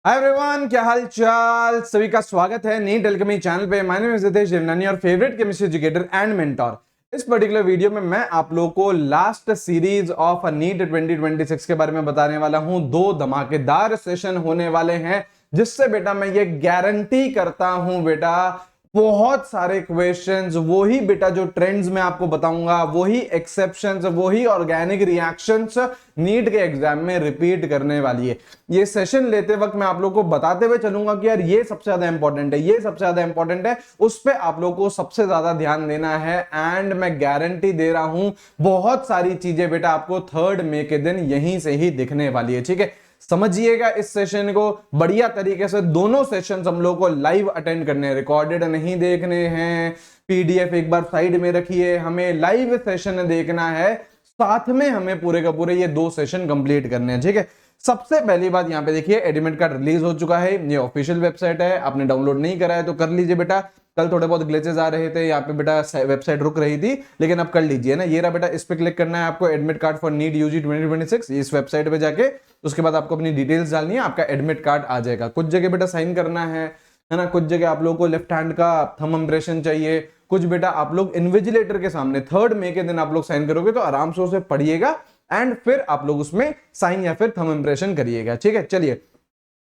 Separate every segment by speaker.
Speaker 1: Hi everyone, क्या हाल चाल। सभी का स्वागत है नीट एल्केमी चैनल पे। My name is Ritesh Devnani और favourite chemistry educator and mentor. इस पर्टिकुलर वीडियो में मैं आप लोगों को लास्ट सीरीज ऑफ नीट 2026 के बारे में बताने वाला हूं। दो धमाकेदार सेशन होने वाले हैं जिससे बेटा मैं ये गारंटी करता हूं बेटा बहुत सारे क्वेश्चंस, वही बेटा जो ट्रेंड्स में आपको बताऊंगा, वही एक्सेप्शंस, वही ऑर्गेनिक रिएक्शंस नीट के एग्जाम में रिपीट करने वाली है। ये सेशन लेते वक्त मैं आप लोगों को बताते हुए चलूंगा कि यार ये सबसे ज्यादा इंपॉर्टेंट है, ये सबसे ज्यादा इंपॉर्टेंट है, उस पर आप लोगों को सबसे ज्यादा ध्यान देना है। एंड मैं गारंटी दे रहा हूं बहुत सारी चीजें बेटा आपको 3 मई के दिन यहीं से ही दिखने वाली है। ठीक है, समझिएगा इस सेशन को बढ़िया तरीके से। दोनों सेशंस हम लोग को लाइव अटेंड करने हैं, रिकॉर्डेड नहीं देखने हैं। पीडीएफ एक बार साइड में रखिए, हमें लाइव सेशन देखना है, साथ में हमें पूरे का पूरे ये 2 सेशन कंप्लीट करने हैं। ठीक है, सबसे पहली बात यहाँ पे देखिए, एडमिट कार्ड रिलीज हो चुका है। ये ऑफिशियल वेबसाइट है, आपने डाउनलोड नहीं करा है तो कर लीजिए बेटा। कल थोड़े बहुत ग्लिचेस आ रहे थे यहाँ पे बेटा, वेबसाइट रुक रही थी, लेकिन अब कर लीजिए ना। ये रहा बेटा, इस पे क्लिक करना है आपको, admit card for NEET UG 2026। इस वेबसाइट पे जाके उसके बाद आपको अपनी डिटेल्स डालनी है, आपका एडमिट कार्ड आ जाएगा। कुछ जगह बेटा साइन करना है ना, कुछ जगह आप लोगों को लेफ्ट हैंड का थंब इंप्रेशन चाहिए, कुछ बेटा आप लोग इन्विजिलेटर के सामने 3 मई के दिन आप लोग साइन करोगे तो आराम से उसे पढ़िएगा एंड फिर आप लोग उसमें साइन या फिर थंब इंप्रेशन करिएगा। ठीक है, चलिए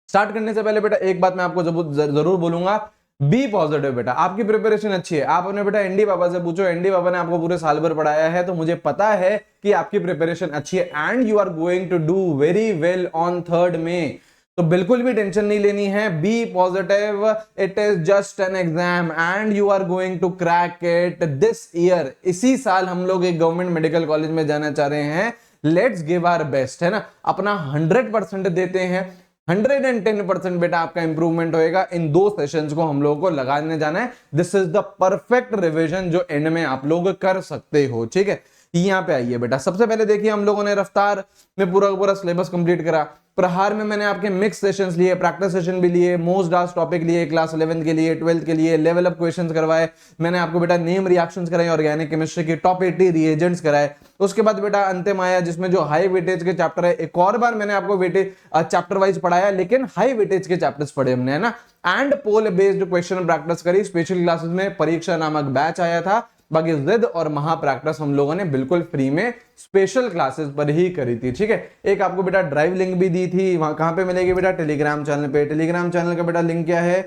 Speaker 1: स्टार्ट करने से पहले बेटा एक बात मैं आपको जरूर बोलूंगा, बी पॉजिटिव बेटा। आपकी प्रिपरेशन अच्छी है, आप अपने बेटा एनडी पापा से पूछो, एनडी पापा ने आपको पूरे साल भर पढ़ाया है तो मुझे पता है कि आपकी प्रिपरेशन अच्छी है and you are going to do very well on 3 May. तो बिल्कुल भी टेंशन नहीं लेनी है, be positive, it is just an exam and you are going to crack it this year. इसी साल हम लोग एक गवर्नमेंट मेडिकल कॉलेज में जाना चाह रहे हैं, लेट्स गिव आवर बेस्ट, है ना, अपना 100% देते हैं। 110% बेटा आपका इंप्रूवमेंट होएगा। इन 2 सेशंस को हम लोगों को लगाने जाना है। This is the perfect revision जो एंड में आप लोग कर सकते हो। ठीक है, यहां पे आइए बेटा। सबसे पहले देखिए, हम लोगों ने रफ्तार में पूरा सिलेबस कंप्लीट करा। प्रहार में मैंने आपके मिक्स सेशंस लिए, प्रैक्टिस सेशन भी लिए, मोस्ट डास्ट टॉपिक लिए, क्लास 11 के लिए, 12th के लिए, लेवल अप क्वेश्चंस करवाए। मैंने आपको बेटा नेम रिएक्शंस कराए, ऑर्गेनिक केमिस्ट्री की टॉप 80 रिएजेंट्स कराए। उसके बाद बेटा अंतिम आया जिसमें जो हाई वेटेज के चैप्टर है, एक और बार मैंने आपको वेटेज चैप्टर वाइज पढ़ाया, लेकिन हाई वेटेज के चैप्टर्स पढ़े हमने, है ना। And poll based question practice करी। स्पेशल क्लासेस में परीक्षा नामक बैच आया था। बाकी जिद और महा प्रैक्टिस हम लोगों ने बिल्कुल फ्री में स्पेशल क्लासेस पर ही करी थी। ठीक है, एक आपको बेटा ड्राइव लिंक भी दी थी, वहां कहां पे मिलेगी बेटा, टेलीग्राम चैनल पे। टेलीग्राम चैनल का बेटा लिंक क्या है,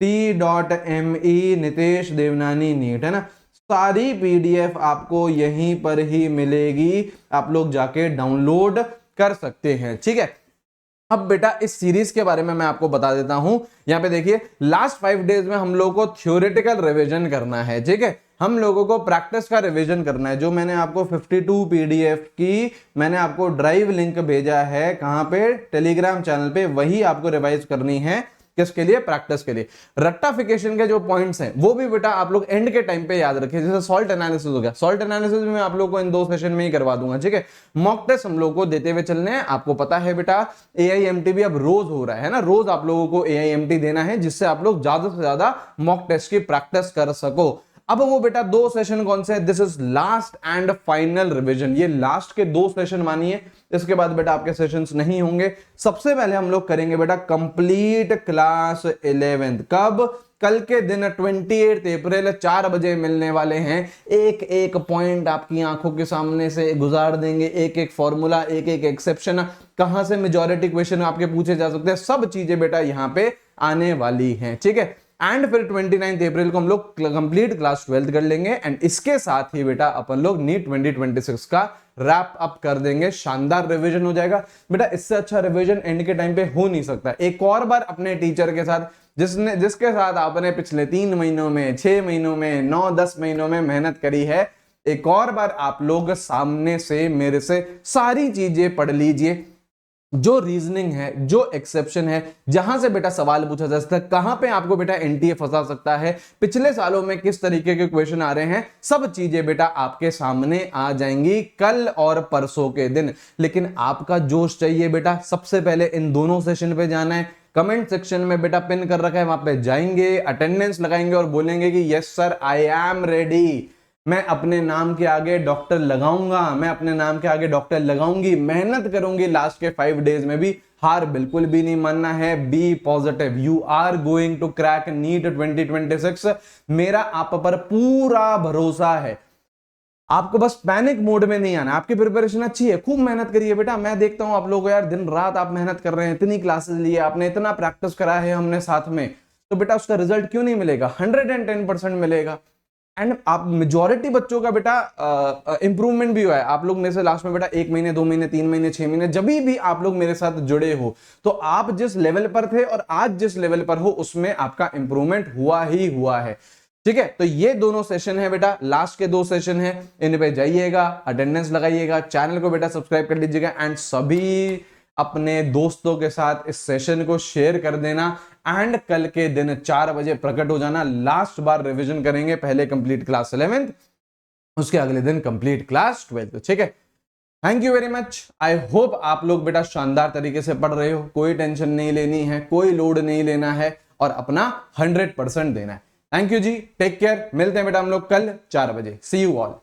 Speaker 1: t.me नितेश देवनानी नीट, है ना। सारी पीडीएफ आपको यहीं पर ही मिलेगी, आप लोग जाके डाउनलोड कर सकते हैं। ठीक है, अब बेटा इस सीरीज के बारे में मैं आपको बता देता हूं। यहां पे देखिए, लास्ट 5 डेज में हम लोगों को थ्योरेटिकल रिवीजन करना है। ठीक है, हम लोगों को प्रैक्टिस का रिवीजन करना है। जो मैंने आपको 52 पीडीएफ की मैंने आपको ड्राइव लिंक भेजा है, कहां पे, टेलीग्राम चैनल पे, वही आपको रिवाइज करनी है। किसके लिए, प्रैक्टिस के लिए। रट्टाफिकेशन के जो पॉइंट्स हैं वो भी बेटा आप लोग एंड के टाइम पे याद रखिए। जैसे सॉल्ट एनालिसिस हो गया, सॉल्ट एनालिसिस में आप लोग को इन 2 सेशन में ही करवा दूंगा। ठीक है, मॉक टेस्ट हम लोग को देते हुए चलने हैं। आपको पता है बेटा एआईएमटी भी अब रोज हो रहा है ना, रोज आप लोगों को एआईएमटी देना है जिससे आप लोग ज्यादा से ज्यादा मॉक टेस्ट की प्रैक्टिस कर सको। अब वो बेटा 2 सेशन कौन से हैं, this is last and final revision. ये लास्ट के 2 सेशन मानिए, इसके बाद बेटा आपके सेशंस नहीं होंगे। सबसे पहले हम लोग करेंगे बेटा कंप्लीट क्लास 11। कब, कल के दिन 28 अप्रैल 4 बजे मिलने वाले हैं। एक एक पॉइंट आपकी आंखों के सामने से गुजार देंगे, एक एक फॉर्मूला, एक एक एक्सेप्शन, कहां से मेजॉरिटी क्वेश्चन आपके पूछे जा सकते हैं, सब चीजें बेटा यहां पे आने वाली हैं। ठीक है, एंड फिर 29 अप्रैल को हम लोग कंप्लीट क्लास 12 कर लेंगे एंड इसके साथ ही बेटा अपन लोग नीट 2026 का रैप अप कर देंगे। शानदार रिवीजन हो जाएगा बेटा, इससे अच्छा रिवीजन एंड के टाइम पे हो नहीं सकता। एक और बार अपने टीचर के साथ, जिसके साथ आपने पिछले 3 महीनों में, 6 महीनों में, 9-10 महीनों में मेहनत करी है, एक और बार आप लोग सामने से मेरे से सारी चीजें पढ़ लीजिए। जो रीजनिंग है, जो एक्सेप्शन है, जहां से बेटा सवाल पूछा जा सकता है, कहां पे आपको बेटा एनटीए फंसा सकता है, पिछले सालों में किस तरीके के क्वेश्चन आ रहे हैं, सब चीजें बेटा आपके सामने आ जाएंगी कल और परसों के दिन। लेकिन आपका जोश चाहिए बेटा, सबसे पहले इन दोनों सेशन पे जाना है। कमेंट सेक्शन में बेटा पिन कर रखा है, वहां पे जाएंगे, अटेंडेंस लगाएंगे और बोलेंगे कि yes sir I am ready. मैं अपने नाम के आगे डॉक्टर लगाऊंगा, मैं अपने नाम के आगे डॉक्टर लगाऊंगी, मेहनत करूंगी लास्ट के 5 डेज में भी, हार बिल्कुल भी नहीं मानना है, be positive, you are going to crack NEET 2026। मेरा आप पर पूरा भरोसा है। आपको बस पैनिक मोड में नहीं आना, आपकी प्रिपरेशन अच्छी है, खूब मेहनत करिए बेटा। मैं देखता हूं आप लोगों को यार, दिन रात आप मेहनत कर रहे हैं, इतनी क्लासेस लिए आपने, इतना प्रैक्टिस करा है हमने साथ में, तो बेटा उसका रिजल्ट क्यों नहीं मिलेगा? 110% मिलेगा। एंड आप मेजॉरिटी बच्चों का बेटा इंप्रूवमेंट भी हुआ है। आप लोग मेरे से लास्ट में बेटा 1 महीने 2 महीने 3 महीने 6 महीने जब भी आप लोग मेरे साथ जुड़े हो, तो आप जिस लेवल पर थे और आज जिस लेवल पर हो उसमें आपका इंप्रूवमेंट हुआ ही हुआ है। ठीक है, तो ये दोनों सेशन है बेटा, लास्ट के 2 सेशन है, इन पे जाइएगा, अटेंडेंस लगाइएगा, चैनल को बेटा सब्सक्राइब कर लीजिएगा एंड सभी अपने दोस्तों के साथ इस सेशन को शेयर कर देना। एंड कल के दिन 4 बजे प्रकट हो जाना, लास्ट बार रिवीजन करेंगे, पहले कंप्लीट क्लास 11th, उसके अगले दिन कंप्लीट क्लास 12th। ठीक है, thank you very much. I hope आप लोग बेटा शानदार तरीके से पढ़ रहे हो, कोई टेंशन नहीं लेनी है, कोई लोड नहीं लेना है और अपना 100% देना है। Thank you ji, take care, मिलते हैं बेटा हम लोग कल 4 बजे। See you all.